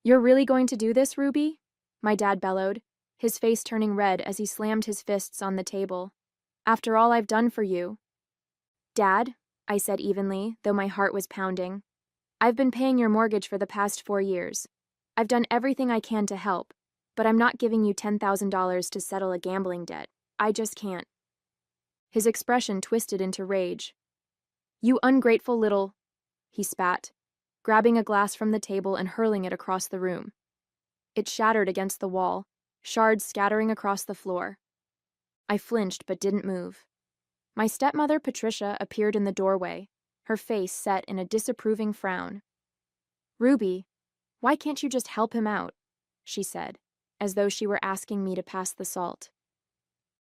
"You're really going to do this, Ruby?" my dad bellowed, his face turning red as he slammed his fists on the table. "After all I've done for you." "Dad," I said evenly, though my heart was pounding, "I've been paying your mortgage for the past 4 years. I've done everything I can to help, but I'm not giving you $10,000 to settle a gambling debt. I just can't." His expression twisted into rage. "You ungrateful little—" he spat, grabbing a glass from the table and hurling it across the room. It shattered against the wall, shards scattering across the floor. I flinched but didn't move. My stepmother, Patricia, appeared in the doorway, her face set in a disapproving frown. "Ruby, why can't you just help him out?" she said, as though she were asking me to pass the salt.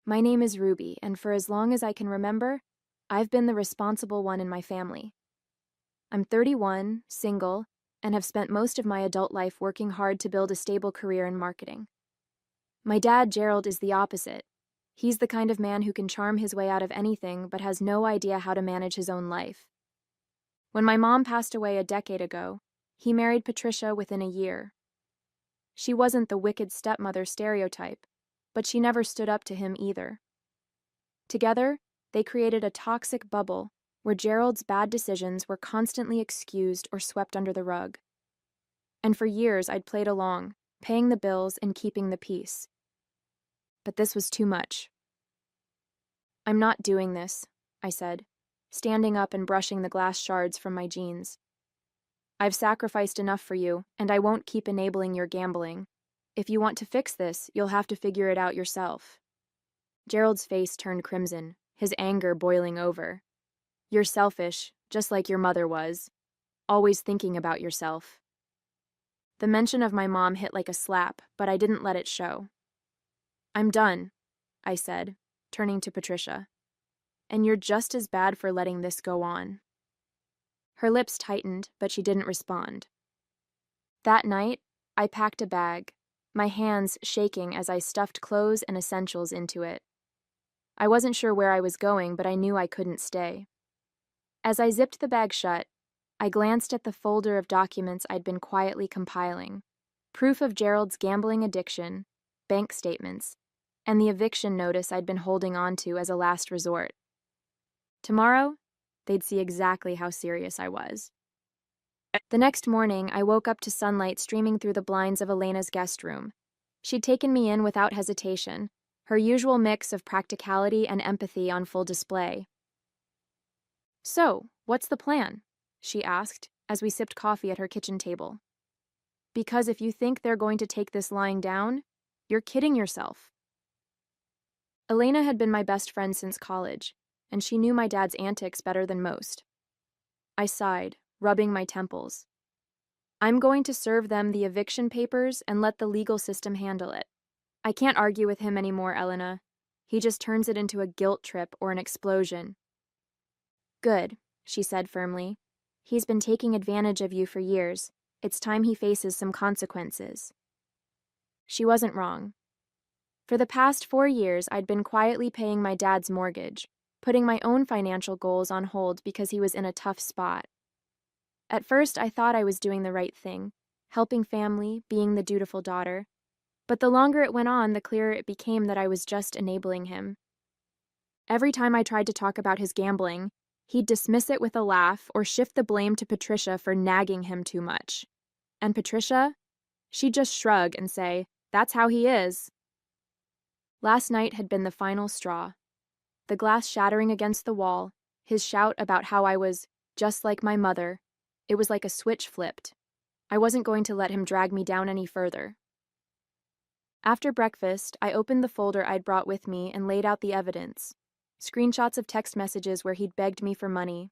"My name is Ruby, and for as long as I can remember, I've been the responsible one in my family. I'm 31, single, and have spent most of my adult life working hard to build a stable career in marketing. My dad, Gerald, is the opposite. He's the kind of man who can charm his way out of anything but has no idea how to manage his own life. When my mom passed away a decade ago, he married Patricia within a year. She wasn't the wicked stepmother stereotype, but she never stood up to him either. Together, they created a toxic bubble where Gerald's bad decisions were constantly excused or swept under the rug. And for years I'd played along, paying the bills and keeping the peace. But this was too much. "I'm not doing this," I said, standing up and brushing the glass shards from my jeans. "I've sacrificed enough for you, and I won't keep enabling your gambling. If you want to fix this, you'll have to figure it out yourself." Gerald's face turned crimson, his anger boiling over. "You're selfish, just like your mother was. Always thinking about yourself." The mention of my mom hit like a slap, but I didn't let it show. "I'm done," I said, turning to Patricia. "And you're just as bad for letting this go on." Her lips tightened, but she didn't respond. That night, I packed a bag, my hands shaking as I stuffed clothes and essentials into it. I wasn't sure where I was going, but I knew I couldn't stay. As I zipped the bag shut, I glanced at the folder of documents I'd been quietly compiling: proof of Gerald's gambling addiction, bank statements, and the eviction notice I'd been holding on to as a last resort. Tomorrow, they'd see exactly how serious I was. The next morning, I woke up to sunlight streaming through the blinds of Elena's guest room. She'd taken me in without hesitation, her usual mix of practicality and empathy on full display. "So, what's the plan?" she asked, as we sipped coffee at her kitchen table. "Because if you think they're going to take this lying down, you're kidding yourself." Elena had been my best friend since college, and she knew my dad's antics better than most. I sighed, rubbing my temples. "I'm going to serve them the eviction papers and let the legal system handle it. I can't argue with him anymore, Elena. He just turns it into a guilt trip or an explosion." "Good," she said firmly. "He's been taking advantage of you for years. It's time he faces some consequences." She wasn't wrong. For the past 4 years, I'd been quietly paying my dad's mortgage, putting my own financial goals on hold because he was in a tough spot. At first, I thought I was doing the right thing, helping family, being the dutiful daughter. But the longer it went on, the clearer it became that I was just enabling him. Every time I tried to talk about his gambling, he'd dismiss it with a laugh or shift the blame to Patricia for nagging him too much. And Patricia? She'd just shrug and say, "That's how he is." Last night had been the final straw. The glass shattering against the wall, his shout about how I was just like my mother. It was like a switch flipped. I wasn't going to let him drag me down any further. After breakfast, I opened the folder I'd brought with me and laid out the evidence. Screenshots of text messages where he'd begged me for money,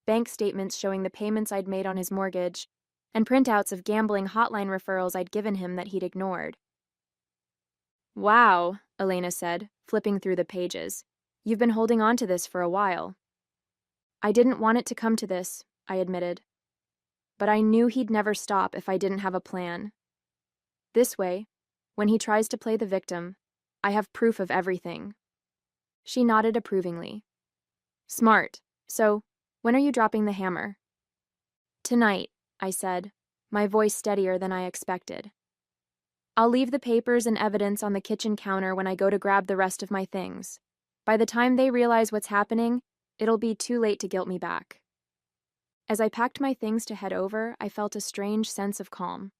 bank statements showing the payments I'd made on his mortgage, and printouts of gambling hotline referrals I'd given him that he'd ignored. "Wow," Elena said, flipping through the pages. "You've been holding on to this for a while." "I didn't want it to come to this," I admitted. But I knew he'd never stop if I didn't have a plan. This way, when he tries to play the victim, I have proof of everything. She nodded approvingly. "Smart. So, when are you dropping the hammer?" "Tonight," I said, my voice steadier than I expected. I'll leave the papers and evidence on the kitchen counter when I go to grab the rest of my things. By the time they realize what's happening, it'll be too late to guilt me back. As I packed my things to head over, I felt a strange sense of calm.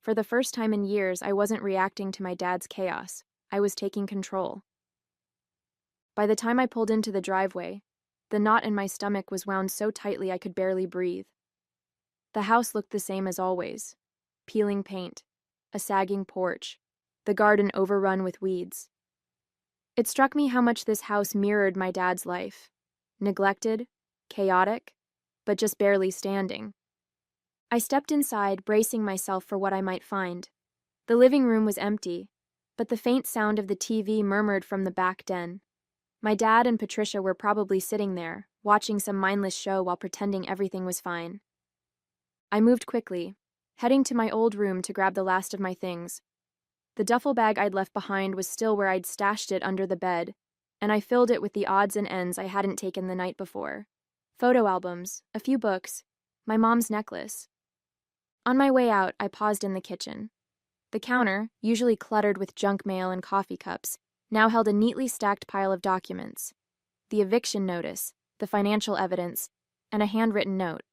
For the first time in years, I wasn't reacting to my dad's chaos. I was taking control. By the time I pulled into the driveway, the knot in my stomach was wound so tightly I could barely breathe. The house looked the same as always. Peeling paint, a sagging porch, the garden overrun with weeds. It struck me how much this house mirrored my dad's life. Neglected, chaotic, but just barely standing. I stepped inside, bracing myself for what I might find. The living room was empty, but the faint sound of the TV murmured from the back den. My dad and Patricia were probably sitting there, watching some mindless show while pretending everything was fine. I moved quickly, heading to my old room to grab the last of my things. The duffel bag I'd left behind was still where I'd stashed it under the bed, and I filled it with the odds and ends I hadn't taken the night before. Photo albums, a few books, my mom's necklace. On my way out, I paused in the kitchen. The counter, usually cluttered with junk mail and coffee cups, now held a neatly stacked pile of documents. The eviction notice, the financial evidence, and a handwritten note.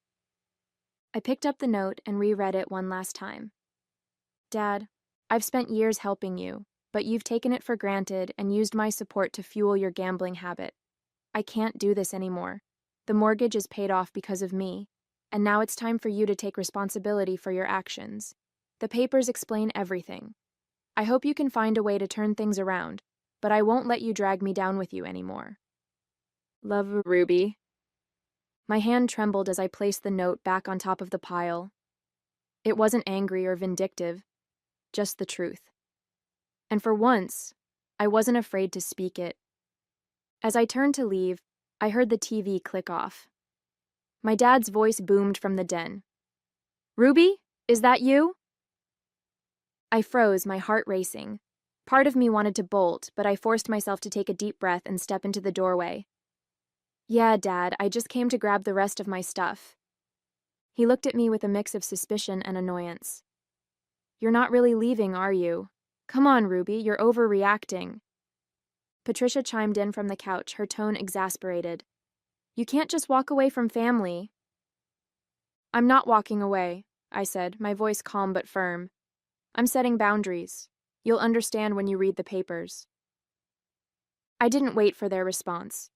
I picked up the note and reread it one last time. Dad, I've spent years helping you, but you've taken it for granted and used my support to fuel your gambling habit. I can't do this anymore. The mortgage is paid off because of me, and now it's time for you to take responsibility for your actions. The papers explain everything. I hope you can find a way to turn things around, but I won't let you drag me down with you anymore. Love, Ruby. My hand trembled as I placed the note back on top of the pile. It wasn't angry or vindictive, just the truth. And for once, I wasn't afraid to speak it. As I turned to leave, I heard the TV click off. My dad's voice boomed from the den. Ruby, is that you? I froze, my heart racing. Part of me wanted to bolt, but I forced myself to take a deep breath and step into the doorway. Yeah, Dad, I just came to grab the rest of my stuff. He looked at me with a mix of suspicion and annoyance. You're not really leaving, are you? Come on, Ruby, you're overreacting. Patricia chimed in from the couch, her tone exasperated. You can't just walk away from family. I'm not walking away, I said, my voice calm but firm. I'm setting boundaries. You'll understand when you read the papers. I didn't wait for their response.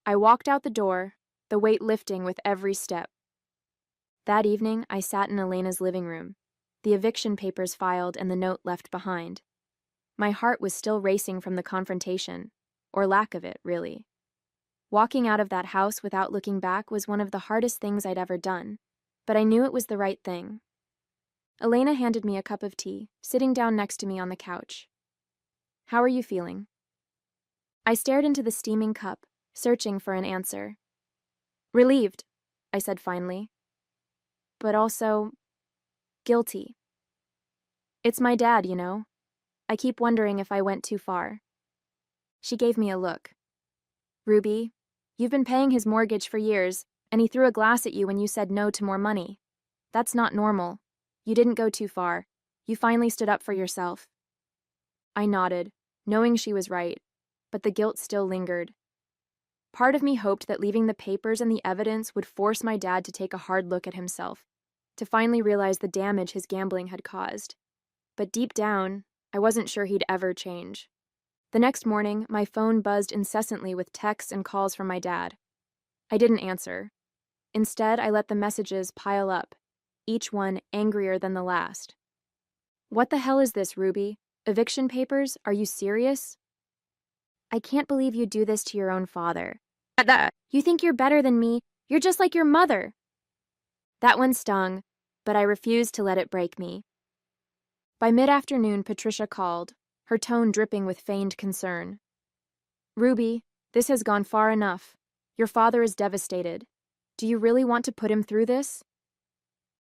I walked out the door, the weight lifting with every step. That evening, I sat in Elena's living room, the eviction papers filed and the note left behind. My heart was still racing from the confrontation, or lack of it, really. Walking out of that house without looking back was one of the hardest things I'd ever done, but I knew it was the right thing. Elena handed me a cup of tea, sitting down next to me on the couch. How are you feeling? I stared into the steaming cup, searching for an answer. Relieved, I said finally. But also guilty. It's my dad, you know. I keep wondering if I went too far. She gave me a look. Ruby, you've been paying his mortgage for years, and he threw a glass at you when you said no to more money. That's not normal. You didn't go too far. You finally stood up for yourself. I nodded, knowing she was right, but the guilt still lingered. Part of me hoped that leaving the papers and the evidence would force my dad to take a hard look at himself, to finally realize the damage his gambling had caused. But deep down, I wasn't sure he'd ever change. The next morning, my phone buzzed incessantly with texts and calls from my dad. I didn't answer. Instead, I let the messages pile up, each one angrier than the last. What the hell is this, Ruby? Eviction papers? Are you serious? I can't believe you do this to your own father. You think you're better than me? You're just like your mother. That one stung, but I refused to let it break me. By mid-afternoon, Patricia called, her tone dripping with feigned concern. Ruby, this has gone far enough. Your father is devastated. Do you really want to put him through this?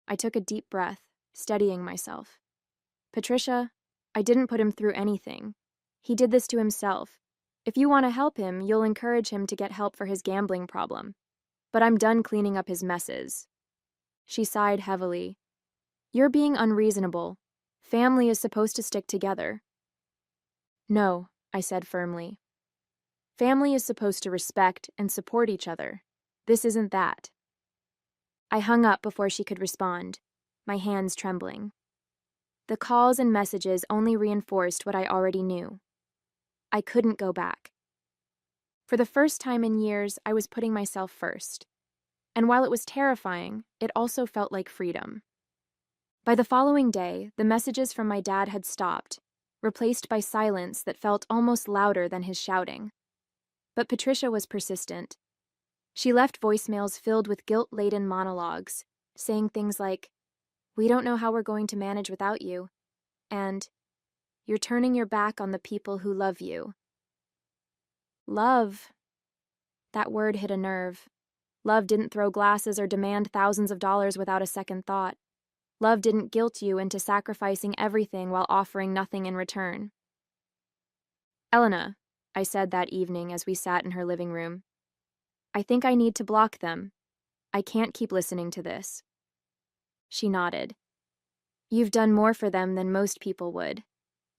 I took a deep breath, steadying myself. Patricia, I didn't put him through anything. He did this to himself. If you want to help him, you'll encourage him to get help for his gambling problem. But I'm done cleaning up his messes. She sighed heavily. You're being unreasonable. Family is supposed to stick together. No, I said firmly. Family is supposed to respect and support each other. This isn't that. I hung up before she could respond, my hands trembling. The calls and messages only reinforced what I already knew. I couldn't go back. For the first time in years, I was putting myself first. And while it was terrifying, it also felt like freedom. By the following day, the messages from my dad had stopped, replaced by silence that felt almost louder than his shouting. But Patricia was persistent. She left voicemails filled with guilt-laden monologues, saying things like, "We don't know how we're going to manage without you," and "You're turning your back on the people who love you." Love. That word hit a nerve. Love didn't throw glasses or demand thousands of dollars without a second thought. Love didn't guilt you into sacrificing everything while offering nothing in return. "Elena," I said that evening as we sat in her living room, "I think I need to block them. I can't keep listening to this." She nodded. "You've done more for them than most people would.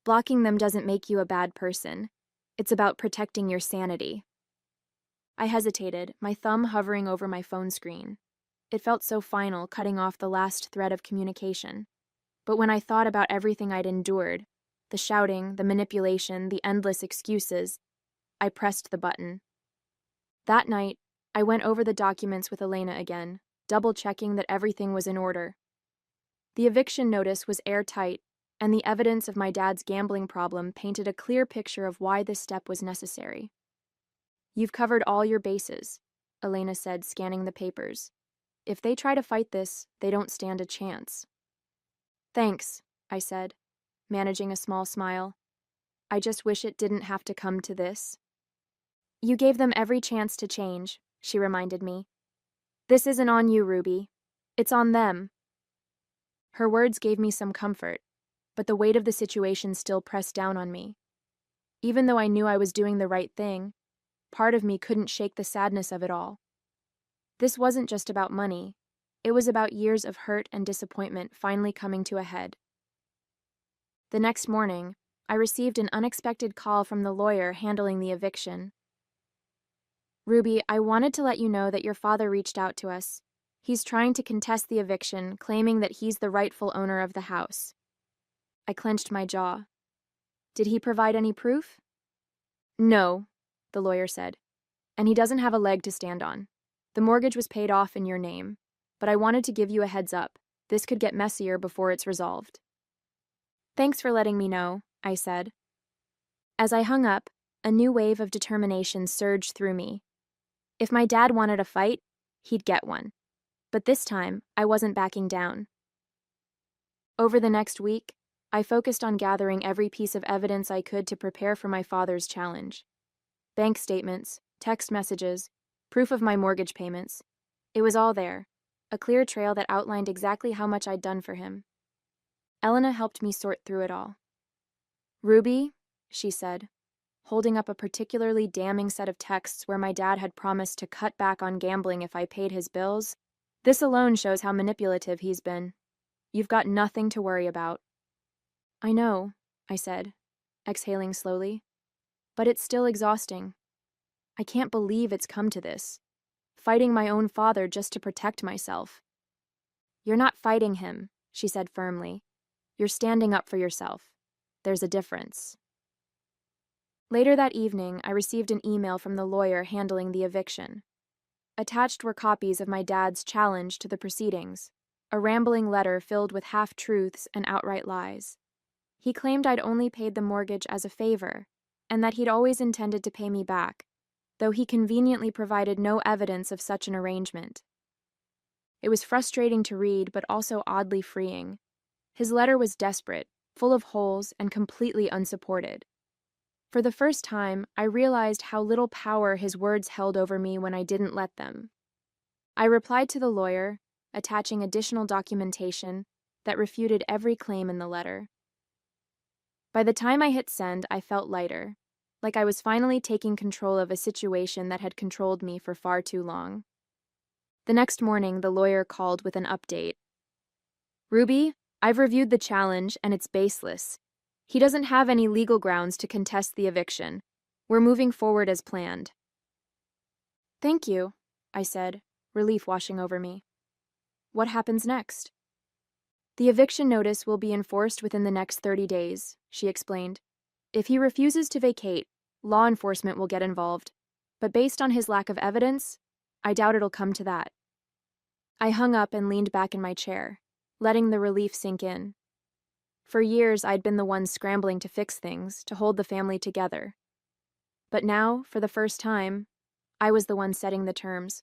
Blocking them doesn't make you a bad person. It's about protecting your sanity." I hesitated, my thumb hovering over my phone screen. It felt so final, cutting off the last thread of communication. But when I thought about everything I'd endured, the shouting, the manipulation, the endless excuses, I pressed the button. That night, I went over the documents with Elena again, double-checking that everything was in order. The eviction notice was airtight, and the evidence of my dad's gambling problem painted a clear picture of why this step was necessary. "You've covered all your bases," Elena said, scanning the papers. "If they try to fight this, they don't stand a chance." "Thanks," I said, managing a small smile. "I just wish it didn't have to come to this." "You gave them every chance to change," she reminded me. "This isn't on you, Ruby. It's on them." Her words gave me some comfort, but the weight of the situation still pressed down on me. Even though I knew I was doing the right thing, part of me couldn't shake the sadness of it all. This wasn't just about money. It was about years of hurt and disappointment finally coming to a head. The next morning, I received an unexpected call from the lawyer handling the eviction. "Ruby, I wanted to let you know that your father reached out to us. He's trying to contest the eviction, claiming that he's the rightful owner of the house." I clenched my jaw. "Did he provide any proof?" "No," the lawyer said, "and he doesn't have a leg to stand on. The mortgage was paid off in your name, but I wanted to give you a heads up. This could get messier before it's resolved." "Thanks for letting me know," I said. As I hung up, a new wave of determination surged through me. If my dad wanted a fight, he'd get one. But this time, I wasn't backing down. Over the next week, I focused on gathering every piece of evidence I could to prepare for my father's challenge. Bank statements, text messages, proof of my mortgage payments. It was all there, a clear trail that outlined exactly how much I'd done for him. Elena helped me sort through it all. "Ruby," she said, holding up a particularly damning set of texts where my dad had promised to cut back on gambling if I paid his bills, "this alone shows how manipulative he's been. You've got nothing to worry about." "I know," I said, exhaling slowly, "but it's still exhausting. I can't believe it's come to this. Fighting my own father just to protect myself." "You're not fighting him," she said firmly. "You're standing up for yourself. There's a difference." Later that evening, I received an email from the lawyer handling the eviction. Attached were copies of my dad's challenge to the proceedings, a rambling letter filled with half-truths and outright lies. He claimed I'd only paid the mortgage as a favor, and that he'd always intended to pay me back, though he conveniently provided no evidence of such an arrangement. It was frustrating to read, but also oddly freeing. His letter was desperate, full of holes, and completely unsupported. For the first time, I realized how little power his words held over me when I didn't let them. I replied to the lawyer, attaching additional documentation that refuted every claim in the letter. By the time I hit send, I felt lighter, like I was finally taking control of a situation that had controlled me for far too long. The next morning, the lawyer called with an update. "Ruby, I've reviewed the challenge, and it's baseless. He doesn't have any legal grounds to contest the eviction. We're moving forward as planned. Thank you, I said, relief washing over me. What happens next? The eviction notice will be enforced within the next 30 days, she explained. If he refuses to vacate, law enforcement will get involved. But based on his lack of evidence, I doubt it'll come to that. I hung up and leaned back in my chair, letting the relief sink in. For years, I'd been the one scrambling to fix things, to hold the family together. But now, for the first time, I was the one setting the terms.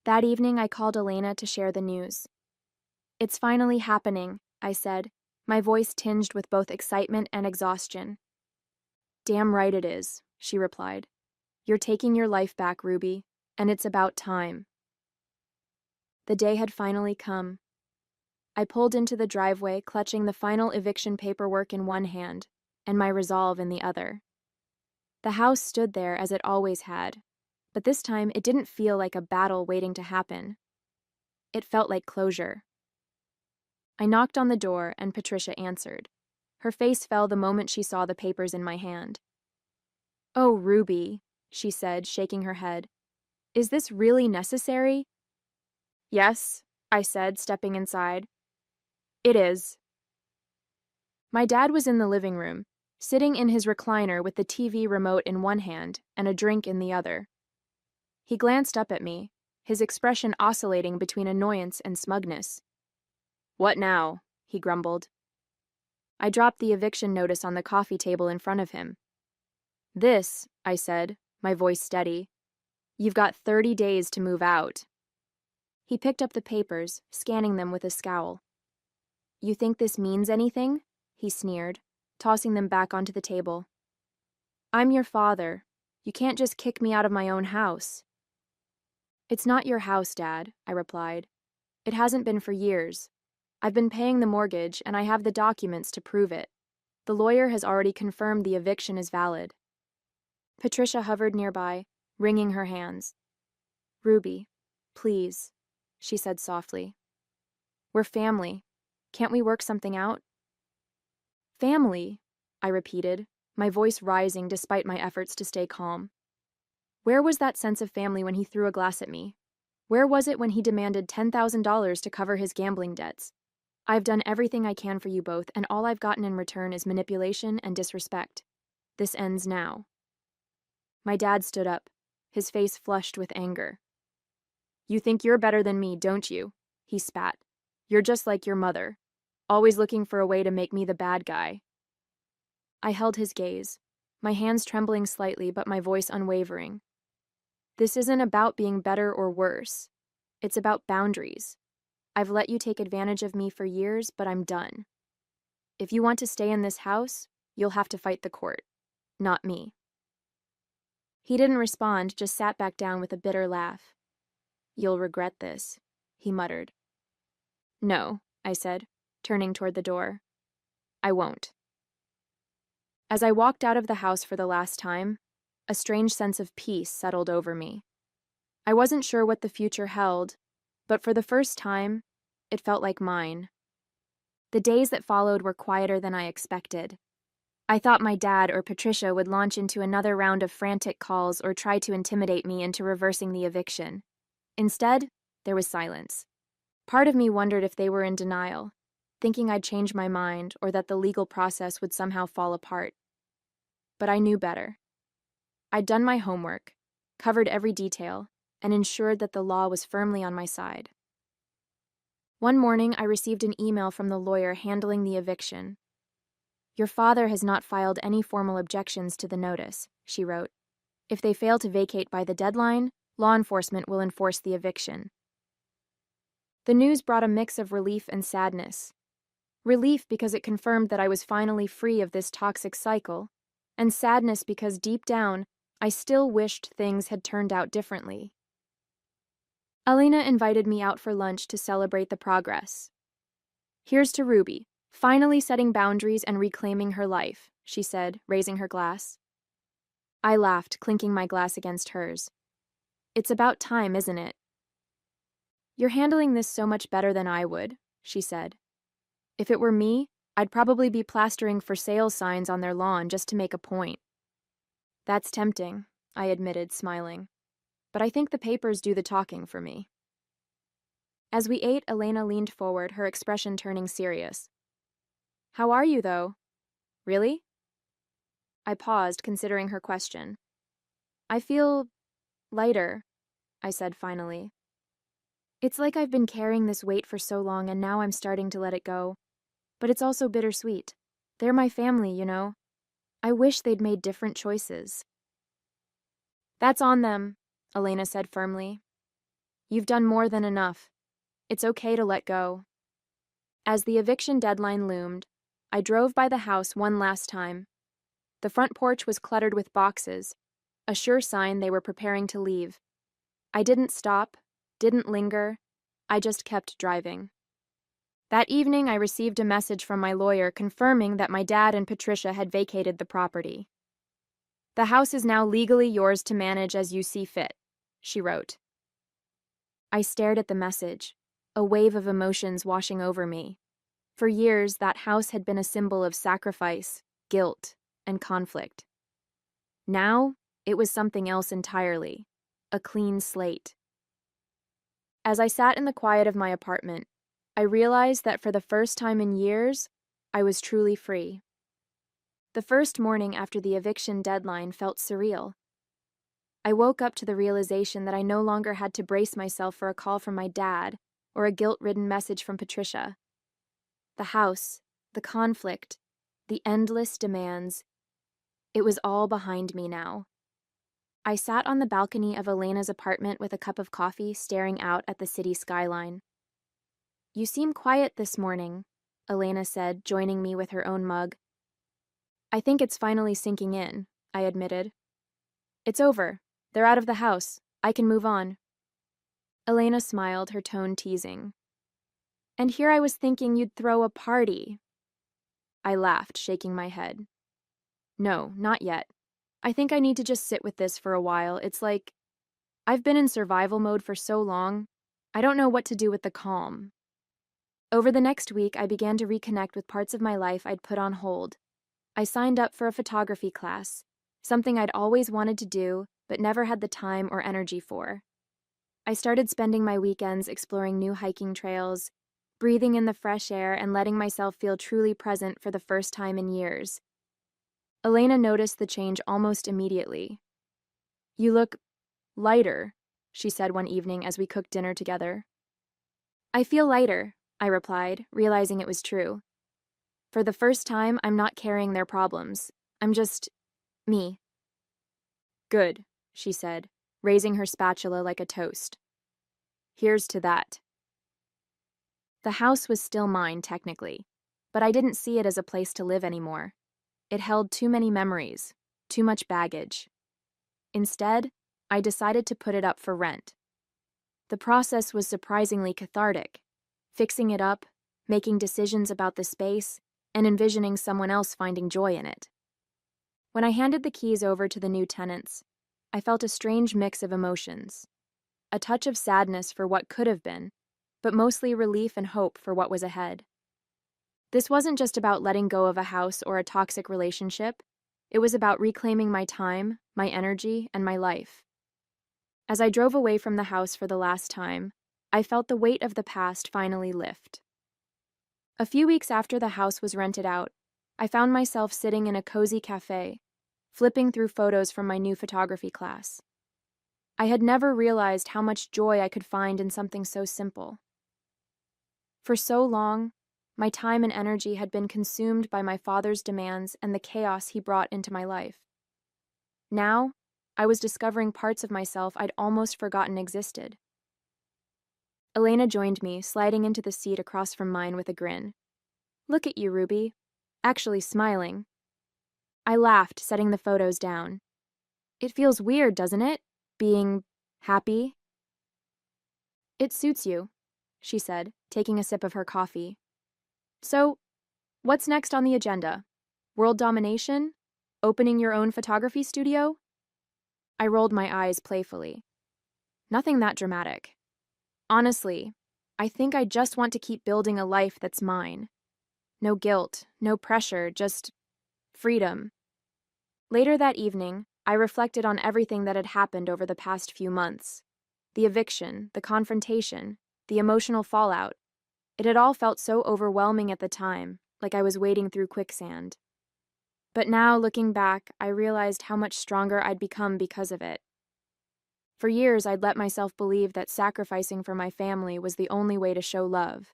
That evening, I called Elena to share the news. It's finally happening, I said, my voice tinged with both excitement and exhaustion. Damn right it is, she replied. You're taking your life back, Ruby, and it's about time. The day had finally come. I pulled into the driveway, clutching the final eviction paperwork in one hand and my resolve in the other. The house stood there as it always had, but this time it didn't feel like a battle waiting to happen. It felt like closure. I knocked on the door and Patricia answered. Her face fell the moment she saw the papers in my hand. "Oh, Ruby," she said, shaking her head. "Is this really necessary?" "Yes," I said, stepping inside. "It is." My dad was in the living room, sitting in his recliner with the TV remote in one hand and a drink in the other. He glanced up at me, his expression oscillating between annoyance and smugness. "What now?" he grumbled. I dropped the eviction notice on the coffee table in front of him. "This," I said, my voice steady. "You've got 30 days to move out." He picked up the papers, scanning them with a scowl. "You think this means anything?" he sneered, tossing them back onto the table. "I'm your father. You can't just kick me out of my own house." "It's not your house, Dad," I replied. "It hasn't been for years. I've been paying the mortgage, and I have the documents to prove it. The lawyer has already confirmed the eviction is valid." Patricia hovered nearby, wringing her hands. "Ruby, please," she said softly. "We're family. Can't we work something out?" "Family," I repeated, my voice rising despite my efforts to stay calm. Where was that sense of family when he threw a glass at me? Where was it when he demanded $10,000 to cover his gambling debts? I've done everything I can for you both, and all I've gotten in return is manipulation and disrespect. This ends now. My dad stood up, his face flushed with anger. "You think you're better than me, don't you?" he spat. "You're just like your mother, always looking for a way to make me the bad guy." I held his gaze, my hands trembling slightly but my voice unwavering. "This isn't about being better or worse. It's about boundaries. I've let you take advantage of me for years, but I'm done. If you want to stay in this house, you'll have to fight the court, not me." He didn't respond, just sat back down with a bitter laugh. "You'll regret this," he muttered. "No," I said, turning toward the door. "I won't." As I walked out of the house for the last time, a strange sense of peace settled over me. I wasn't sure what the future held, but for the first time, it felt like mine. The days that followed were quieter than I expected. I thought my dad or Patricia would launch into another round of frantic calls or try to intimidate me into reversing the eviction. Instead, there was silence. Part of me wondered if they were in denial, thinking I'd change my mind or that the legal process would somehow fall apart. But I knew better. I'd done my homework, covered every detail, and ensured that the law was firmly on my side. One morning, I received an email from the lawyer handling the eviction. "Your father has not filed any formal objections to the notice," she wrote. "If they fail to vacate by the deadline, law enforcement will enforce the eviction." The news brought a mix of relief and sadness. Relief because it confirmed that I was finally free of this toxic cycle, and sadness because deep down, I still wished things had turned out differently. Elena invited me out for lunch to celebrate the progress. "Here's to Ruby, finally setting boundaries and reclaiming her life," she said, raising her glass. I laughed, clinking my glass against hers. "It's about time, isn't it?" "You're handling this so much better than I would," she said. If it were me, I'd probably be plastering for sale signs on their lawn just to make a point. That's tempting, I admitted, smiling. But I think the papers do the talking for me. As we ate, Elena leaned forward, her expression turning serious. How are you, though? Really? I paused, considering her question. I feel lighter, I said finally. It's like I've been carrying this weight for so long and now I'm starting to let it go. But it's also bittersweet. They're my family, you know. I wish they'd made different choices. That's on them, Elena said firmly. You've done more than enough. It's okay to let go. As the eviction deadline loomed, I drove by the house one last time. The front porch was cluttered with boxes, a sure sign they were preparing to leave. I didn't stop, didn't linger, I just kept driving. That evening, I received a message from my lawyer confirming that my dad and Patricia had vacated the property. The house is now legally yours to manage as you see fit, she wrote. I stared at the message, a wave of emotions washing over me. For years, that house had been a symbol of sacrifice, guilt, and conflict. Now, it was something else entirely, a clean slate. As I sat in the quiet of my apartment, I realized that for the first time in years, I was truly free. The first morning after the eviction deadline felt surreal. I woke up to the realization that I no longer had to brace myself for a call from my dad or a guilt-ridden message from Patricia. The house, the conflict, the endless demands, it was all behind me now. I sat on the balcony of Elena's apartment with a cup of coffee, staring out at the city skyline. You seem quiet this morning, Elena said, joining me with her own mug. I think it's finally sinking in, I admitted. It's over. They're out of the house. I can move on. Elena smiled, her tone teasing. And here I was thinking you'd throw a party. I laughed, shaking my head. No, not yet. I think I need to just sit with this for a while. It's like I've been in survival mode for so long, I don't know what to do with the calm. Over the next week, I began to reconnect with parts of my life I'd put on hold. I signed up for a photography class, something I'd always wanted to do, but never had the time or energy for. I started spending my weekends exploring new hiking trails, breathing in the fresh air and letting myself feel truly present for the first time in years. Elena noticed the change almost immediately. You look lighter, she said one evening as we cooked dinner together. I feel lighter, I replied, realizing it was true. For the first time, I'm not carrying their problems. I'm just me. Good, she said, raising her spatula like a toast. Here's to that. The house was still mine, technically, but I didn't see it as a place to live anymore. It held too many memories, too much baggage. Instead, I decided to put it up for rent. The process was surprisingly cathartic, fixing it up, making decisions about the space, and envisioning someone else finding joy in it. When I handed the keys over to the new tenants, I felt a strange mix of emotions. A touch of sadness for what could have been, but mostly relief and hope for what was ahead. This wasn't just about letting go of a house or a toxic relationship. It was about reclaiming my time, my energy, and my life. As I drove away from the house for the last time, I felt the weight of the past finally lift. A few weeks after the house was rented out, I found myself sitting in a cozy cafe, flipping through photos from my new photography class. I had never realized how much joy I could find in something so simple. For so long, my time and energy had been consumed by my father's demands and the chaos he brought into my life. Now, I was discovering parts of myself I'd almost forgotten existed. Elena joined me, sliding into the seat across from mine with a grin. Look at you, Ruby. Actually smiling. I laughed, setting the photos down. It feels weird, doesn't it? Being happy? It suits you, she said, taking a sip of her coffee. So, what's next on the agenda? World domination? Opening your own photography studio? I rolled my eyes playfully. Nothing that dramatic. Honestly, I think I just want to keep building a life that's mine. No guilt, no pressure, just freedom. Later that evening, I reflected on everything that had happened over the past few months. The eviction, the confrontation, the emotional fallout. It had all felt so overwhelming at the time, like I was wading through quicksand. But now, looking back, I realized how much stronger I'd become because of it. For years, I'd let myself believe that sacrificing for my family was the only way to show love.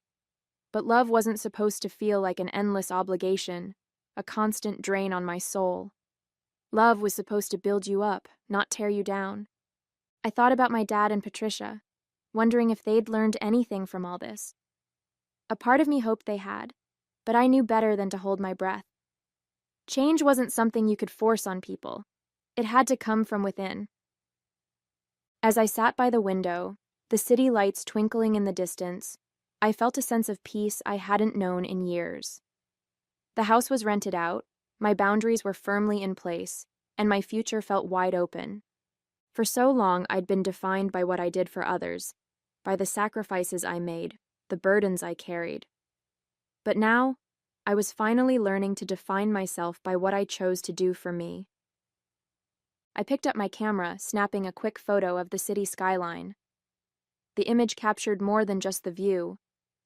But love wasn't supposed to feel like an endless obligation, a constant drain on my soul. Love was supposed to build you up, not tear you down. I thought about my dad and Patricia, wondering if they'd learned anything from all this. A part of me hoped they had, but I knew better than to hold my breath. Change wasn't something you could force on people. It had to come from within. As I sat by the window, the city lights twinkling in the distance, I felt a sense of peace I hadn't known in years. The house was rented out, my boundaries were firmly in place, and my future felt wide open. For so long, I'd been defined by what I did for others, by the sacrifices I made, the burdens I carried. But now, I was finally learning to define myself by what I chose to do for me. I picked up my camera, snapping a quick photo of the city skyline. The image captured more than just the view.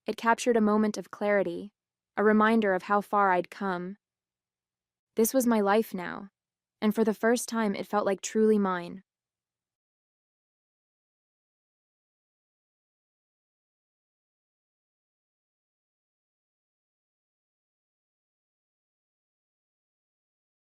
It captured a moment of clarity, a reminder of how far I'd come. This was my life now, and for the first time it felt like truly mine.